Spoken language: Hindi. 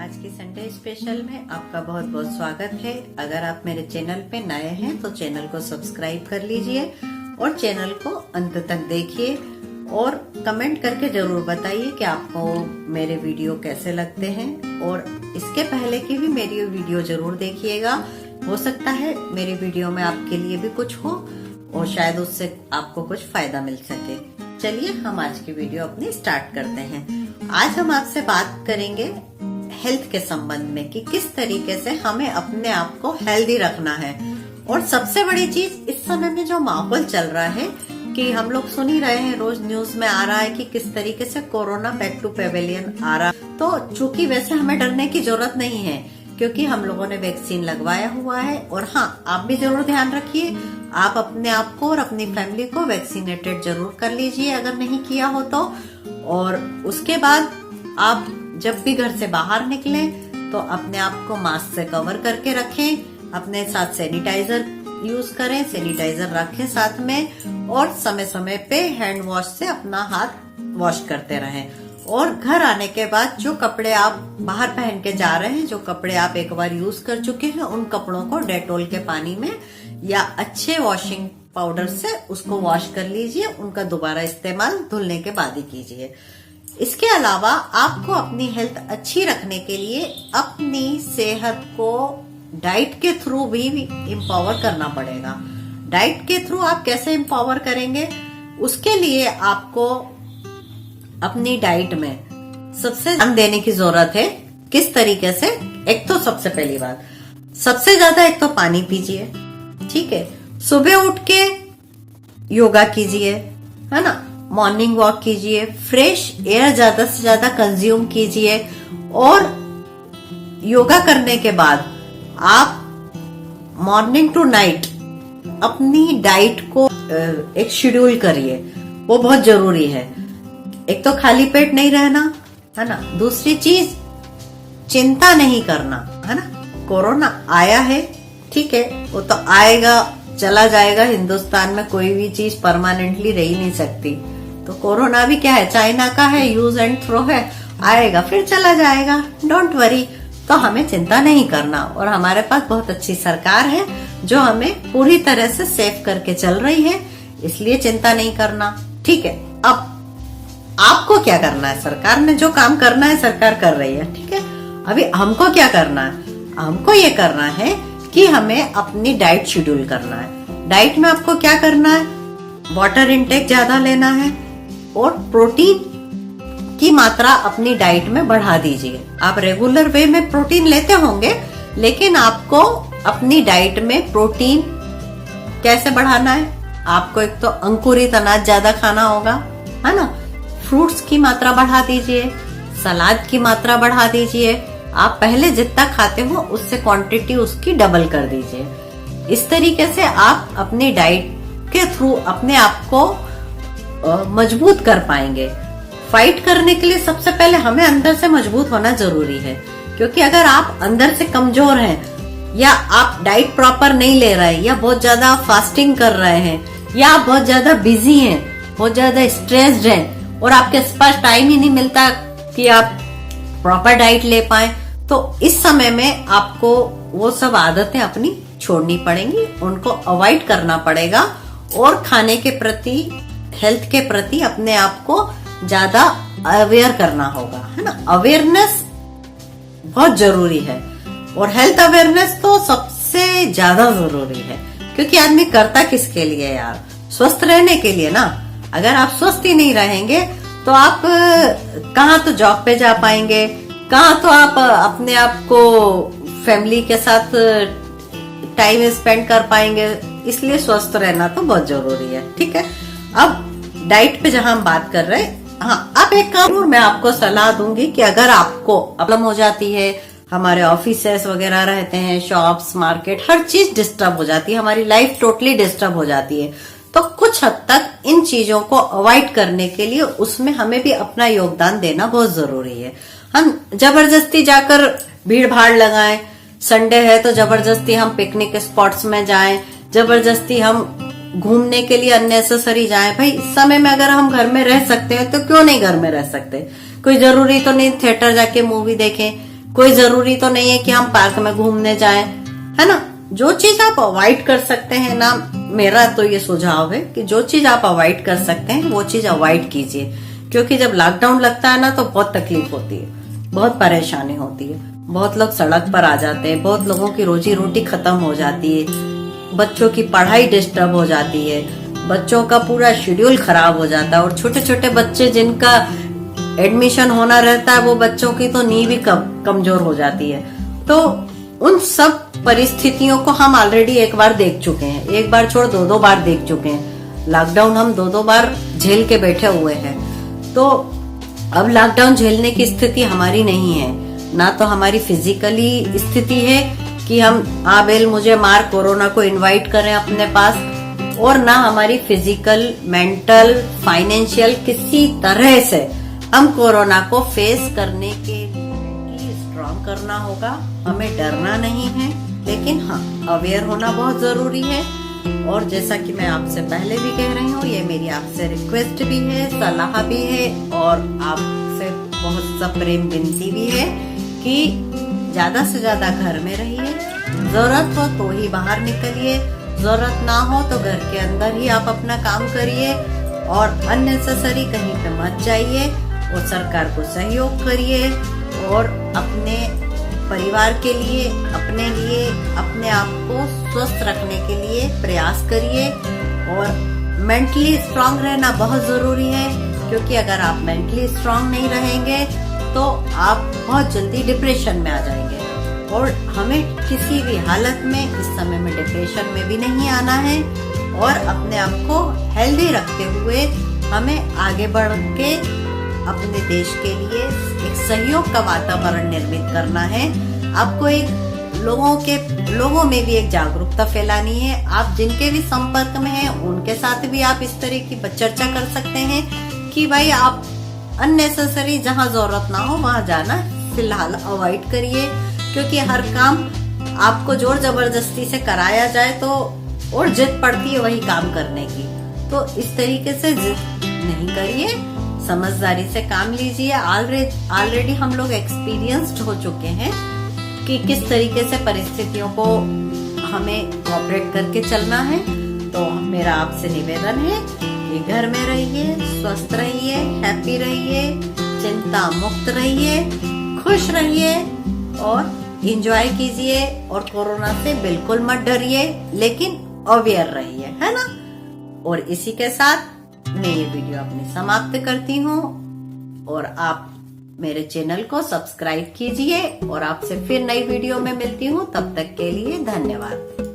आज की संडे स्पेशल में आपका बहुत बहुत स्वागत है। अगर आप मेरे चैनल पे नए हैं तो चैनल को सब्सक्राइब कर लीजिए और चैनल को अंत तक देखिए और कमेंट करके जरूर बताइए कि आपको मेरे वीडियो कैसे लगते हैं। और इसके पहले की भी मेरी वीडियो जरूर देखिएगा, हो सकता है मेरी वीडियो में आपके लिए भी कुछ हो और शायद उससे आपको कुछ फायदा मिल सके। चलिए हम आज की वीडियो अपनी स्टार्ट करते हैं। आज हम आपसे बात करेंगे हेल्थ के संबंध में कि किस तरीके से हमें अपने आप को हेल्दी रखना है। और सबसे बड़ी चीज, इस समय में जो माहौल चल रहा है कि हम लोग सुन ही रहे हैं, रोज न्यूज में आ रहा है कि किस तरीके से कोरोना बैक टू पेवेलियन आ रहा है। तो चूंकि वैसे हमें डरने की जरूरत नहीं है क्योंकि हम लोगों ने वैक्सीन लगवाया हुआ है। और हाँ, आप भी जरूर ध्यान रखिए, आप अपने आप को और अपनी फैमिली को वैक्सीनेटेड जरूर कर लीजिए अगर नहीं किया हो तो। और उसके बाद आप जब भी घर से बाहर निकलें तो अपने आप को मास्क से कवर करके रखें, अपने साथ सैनिटाइजर यूज करें, सैनिटाइजर रखें साथ में, और समय समय पे हैंड वॉश से अपना हाथ वॉश करते रहें। और घर आने के बाद जो कपड़े आप बाहर पहन के जा रहे हैं, जो कपड़े आप एक बार यूज कर चुके हैं, उन कपड़ों को डेटॉल के पानी में या अच्छे वॉशिंग पाउडर से उसको वॉश कर लीजिए। उनका दोबारा इस्तेमाल धुलने के बाद ही कीजिए। इसके अलावा आपको अपनी हेल्थ अच्छी रखने के लिए अपनी सेहत को डाइट के थ्रू भी एम्पावर करना पड़ेगा। डाइट के थ्रू आप कैसे एम्पावर करेंगे, उसके लिए आपको अपनी डाइट में सबसे ध्यान देने की जरूरत है। किस तरीके से? एक तो सबसे पहली बात, सबसे ज्यादा एक तो पानी पीजिए, ठीक है। सुबह उठ के योगा कीजिए, है ना, मॉर्निंग वॉक कीजिए, फ्रेश एयर ज्यादा से ज्यादा कंज्यूम कीजिए। और योगा करने के बाद आप मॉर्निंग टू नाइट अपनी डाइट को एक शेड्यूल करिए, वो बहुत जरूरी है। एक तो खाली पेट नहीं रहना, है ना। दूसरी चीज, चिंता नहीं करना, है ना। कोरोना आया है, ठीक है, वो तो आएगा चला जाएगा। हिंदुस्तान में कोई भी चीज परमानेंटली रह ही नहीं सकती। तो कोरोना भी क्या है, चाइना का है, यूज एंड थ्रो है, आएगा फिर चला जाएगा, डोंट वरी। तो हमें चिंता नहीं करना। और हमारे पास बहुत अच्छी सरकार है जो हमें पूरी तरह से सेफ करके चल रही है, इसलिए चिंता नहीं करना, ठीक है। अब आपको क्या करना है? सरकार ने जो काम करना है सरकार कर रही है, ठीक है। अभी हमको क्या करना है? हमको ये करना है कि हमें अपनी डाइट शेड्यूल करना है। डाइट में आपको क्या करना है? वाटर इनटेक ज्यादा लेना है और प्रोटीन की मात्रा अपनी डाइट में बढ़ा दीजिए। आप रेगुलर वे में प्रोटीन लेते होंगे, लेकिन आपको अपनी डाइट में प्रोटीन कैसे बढ़ाना है? आपको एक तो अंकुरित अनाज ज्यादा खाना होगा, है ना। फ्रूट्स की मात्रा बढ़ा दीजिए, सलाद की मात्रा बढ़ा दीजिए। आप पहले जितना खाते हो उससे क्वांटिटी उसकी डबल कर दीजिए। इस तरीके से आप अपनी डाइट के थ्रू अपने आप को मजबूत कर पाएंगे। फाइट करने के लिए सबसे पहले हमें अंदर से मजबूत होना जरूरी है, क्योंकि अगर आप अंदर से कमजोर हैं, या आप डाइट प्रॉपर नहीं ले रहे हैं, या बहुत ज्यादा फास्टिंग कर रहे हैं, या आप बहुत ज्यादा बिजी हैं, बहुत ज्यादा स्ट्रेस्ड हैं और आपके पास टाइम ही नहीं मिलता कि आप प्रॉपर डाइट ले पाए, तो इस समय में आपको वो सब आदतें अपनी छोड़नी पड़ेंगी, उनको अवॉइड करना पड़ेगा। और खाने के प्रति, हेल्थ के प्रति अपने आप को ज्यादा अवेयर करना होगा, है ना। अवेयरनेस बहुत जरूरी है और हेल्थ अवेयरनेस तो सबसे ज्यादा जरूरी है, क्योंकि आदमी करता किसके लिए यार? स्वस्थ रहने के लिए ना। अगर आप स्वस्थ ही नहीं रहेंगे तो आप कहाँ तो जॉब पे जा पाएंगे, कहाँ तो आप अपने आप को फैमिली के साथ टाइम स्पेंड कर पाएंगे। इसलिए स्वस्थ रहना तो बहुत जरूरी है, ठीक है। अब डाइट पे जहां हम बात कर रहे हैं, हाँ, अब एक काम मैं आपको सलाह दूंगी कि अगर आपको प्रॉब्लम हो जाती है, हमारे ऑफिसेस वगैरह रहते हैं, शॉप्स, मार्केट, हर चीज डिस्टर्ब हो जाती है, हमारी लाइफ टोटली डिस्टर्ब हो जाती है, तो कुछ हद तक इन चीजों को अवॉइड करने के लिए उसमें हमें भी अपना योगदान देना बहुत जरूरी है। हम जबरदस्ती जाकर भीड़ भाड़ लगाएं, संडे है तो जबरदस्ती हम पिकनिक स्पॉट्स में जाएं, जबरदस्ती हम घूमने के लिए अननेसेसरी जाएं। भाई, इस समय में अगर हम घर में रह सकते हैं तो क्यों नहीं घर में रह सकते? कोई जरूरी तो नहीं थिएटर जाके मूवी देखें, कोई जरूरी तो नहीं है कि हम पार्क में घूमने जाएं, है ना। जो चीज आप अवॉइड कर सकते हैं ना, मेरा तो ये सुझाव है कि जो चीज आप अवॉइड कर सकते हैं वो चीज अवॉइड कीजिए, क्योंकि जब लॉकडाउन लगता है ना तो बहुत तकलीफ होती है, बहुत परेशानी होती है, बहुत लोग सड़क पर आ जाते हैं, बहुत लोगों की रोजी रोटी खत्म हो जाती है, बच्चों की पढ़ाई डिस्टर्ब हो जाती है, बच्चों का पूरा शेड्यूल खराब हो जाता है, और छोटे छोटे बच्चे जिनका एडमिशन होना रहता है वो बच्चों की तो नींव भी कमजोर हो जाती है। तो उन सब परिस्थितियों को हम ऑलरेडी एक बार देख चुके हैं, एक बार छोड़ दो बार देख चुके हैं। लॉकडाउन हम दो बार झेल के बैठे हुए हैं। तो अब लॉकडाउन झेलने की स्थिति हमारी नहीं है, ना तो हमारी फिजिकली स्थिति है कि हम आबेल मुझे मार कोरोना को इनवाइट करें अपने पास, और ना हमारी फिजिकल, मेंटल, फाइनेंशियल किसी तरह से हम कोरोना को फेस करने के लिए स्ट्रांग करना होगा। हमें डरना नहीं है, लेकिन हाँ अवेयर होना बहुत जरूरी है। और जैसा कि मैं आपसे पहले भी कह रही हूँ, ये मेरी आपसे रिक्वेस्ट भी है, सलाह भी है, और आपसे बहुत सा प्रेम विनती भी है कि ज्यादा से ज्यादा घर में रहिए, जरूरत हो तो ही बाहर निकलिए, जरूरत ना हो तो घर के अंदर ही आप अपना काम करिए, और अननेसेसरी कहीं पे मत जाइए, और सरकार को सहयोग करिए, और अपने परिवार के लिए, अपने आप को स्वस्थ रखने के लिए प्रयास करिए। और मेंटली स्ट्रांग रहना बहुत जरूरी है, क्योंकि अगर आप मेंटली स्ट्रांग नहीं रहेंगे तो आप बहुत जल्दी डिप्रेशन में आ जाएंगे, और हमें किसी भी हालत में इस समय में डिप्रेशन में भी नहीं आना है, और अपने आप को हेल्दी रखते हुए हमें आगे बढ़ के अपने देश के लिए एक सहयोग का वातावरण निर्मित करना है। आपको लोगों में भी एक जागरूकता फैलानी है। आप जिनके भी संपर्क में हैं उनके साथ भी आप इस तरह की चर्चा कर सकते हैं कि भाई आप अननेसेसरी जहां जरूरत ना हो वहां जाना फिलहाल अवॉइड करिए, क्योंकि हर काम आपको जोर जबरदस्ती से कराया जाए तो और जिद पड़ती है वही काम करने की। तो इस तरीके से जिद नहीं करिए, समझदारी से काम लीजिए। ऑलरेडी हम लोग एक्सपीरियंस्ड हो चुके हैं कि किस तरीके से परिस्थितियों को हमें कोऑपरेट करके चलना है। तो मेरा आपसे निवेदन है कि घर में रहिए, स्वस्थ रहिए, हैप्पी रहिए, चिंता मुक्त रहिए, खुश रहिए, और एंजॉय कीजिए, और कोरोना से बिल्कुल मत डरिए, लेकिन अवेयर रहिए, है ना। और इसी के साथ मैं ये वीडियो अपनी समाप्त करती हूँ, और आप मेरे चैनल को सब्सक्राइब कीजिए, और आपसे फिर नई वीडियो में मिलती हूँ। तब तक के लिए धन्यवाद।